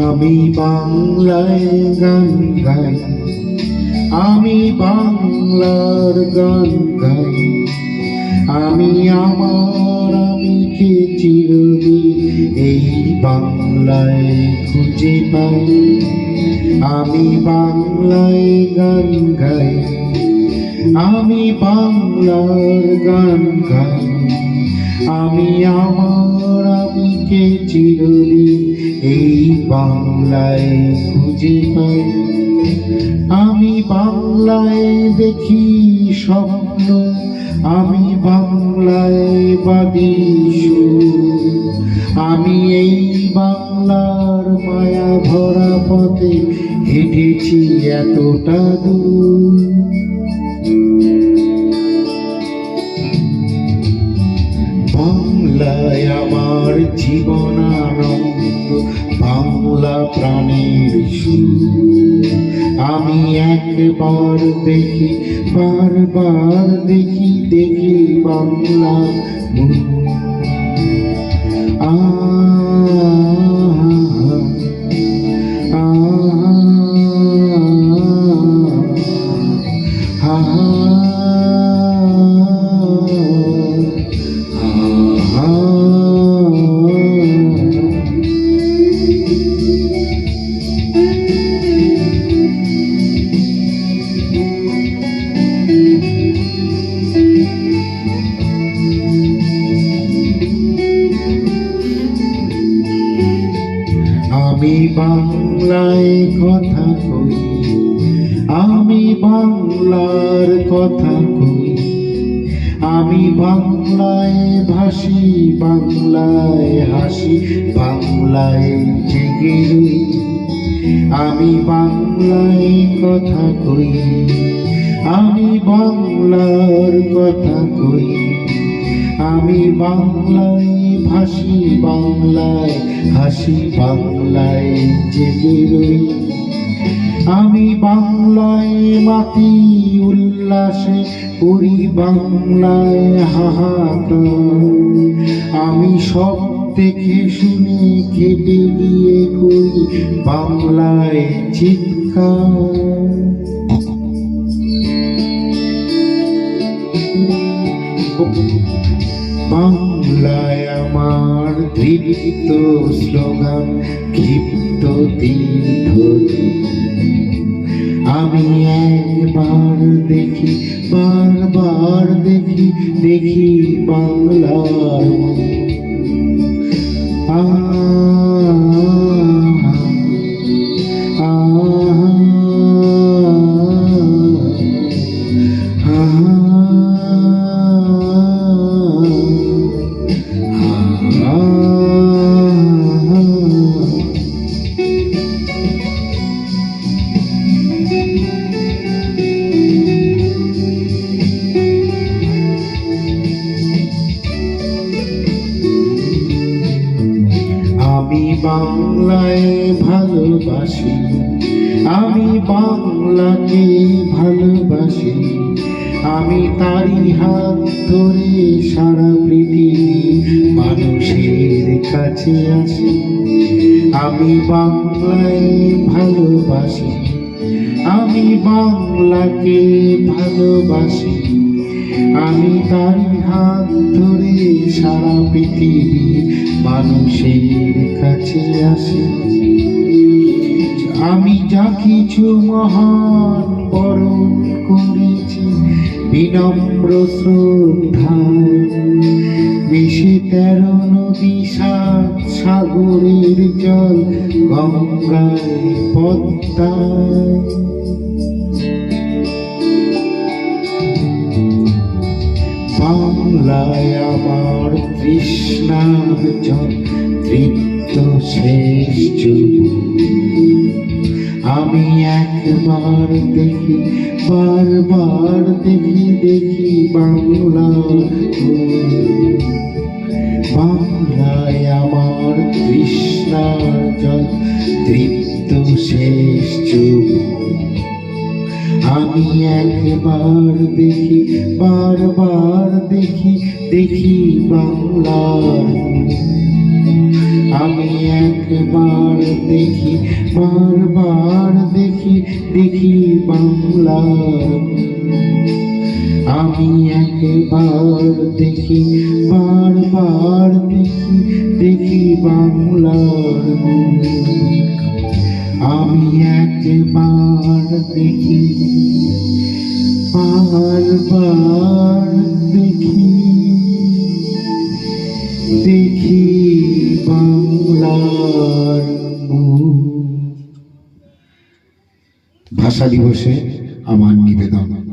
আমি বাংলায় গান গাই, আমি বাংলার গান গাই। আমি কে চিরদিন এই বাংলায় খুঁজে পাই। আমি বাংলায় গান গাই, আমি বাংলার গান গাই। আমি কে চিরদিন এই বাংলায় খুঁজে পাই। আমি বাংলায় দেখি স্বপ্ন, আমি বাংলায় বাঁধি সুর। আমি এই বাংলার মায়া ভরা পথে হেঁটেছি এতটা দূর। বাংলায় আমার জীবন আনন্দ, বাংলা প্রাণের সুর। আমি একবার দেখি, বারবার দেখি, দেখি বাংলা মুখ। আমি বাংলায় কথা কই, আমি বাংলার কথা কই। আমি বাংলায় ভাসি, বাংলায় হাসি, বাংলায় জেগে রই। আমি বাংলায় কথা কই, আমি বাংলার কথা কই। আমি বাংলায় ভাসি, বাংলায় হাসি, বাংলায় জেগে রই। আমি বাংলায় মাতি উল্লাসে করি, বাংলায় হাহাকার। আমি সব দেখে শুনে খেটে গিয়ে করি বাংলায় চিৎকার। বাংলায় আমার দৃপ্ত স্লোগান, ক্ষিপ্ত তীর্থ। আমি একবার দেখি, বারবার দেখি, দেখি বাংলার আমি বাংলায় ভালোবাসি, আমি বাংলাকে ভালোবাসি। আমি তারই হাত ধরে সারা পৃথিবী মানুষের কাছে আসি। আমি বাংলায় ভালোবাসি, আমি বাংলাকে ভালোবাসি। আমি তারই হাত ধরে সারা পৃথিবী মানুষের কাছে আসি। আমি যা কিছু মহান বরণ করেছি বিনম্র শ্রদ্ধায়। মিশে 13 নদী, 7 সাগরের জল, গঙ্গায় পদ্মায়। বাংলায় আমার তৃষ্ণার জল, তৃপ্ত শেষ যুগ। আমি একবার দেখি, বারবার দেখি, দেখি বাংলা। বাংলায় আমার তৃষ্ণার জল, তৃপ্ত শেষ যুগ। আমি একবার দেখি, বারবার দেখি, দেখি বাংলার। আমি একবার দেখি, বারবার দেখি দেখি বাংলার আমি একবার দেখি বারবার দেখি দেখি বাংলার আমি একবার দেখি বারবার দেখি দেখি বাংলার মুখ। ভাষা দিবসে আমার নিবেদন।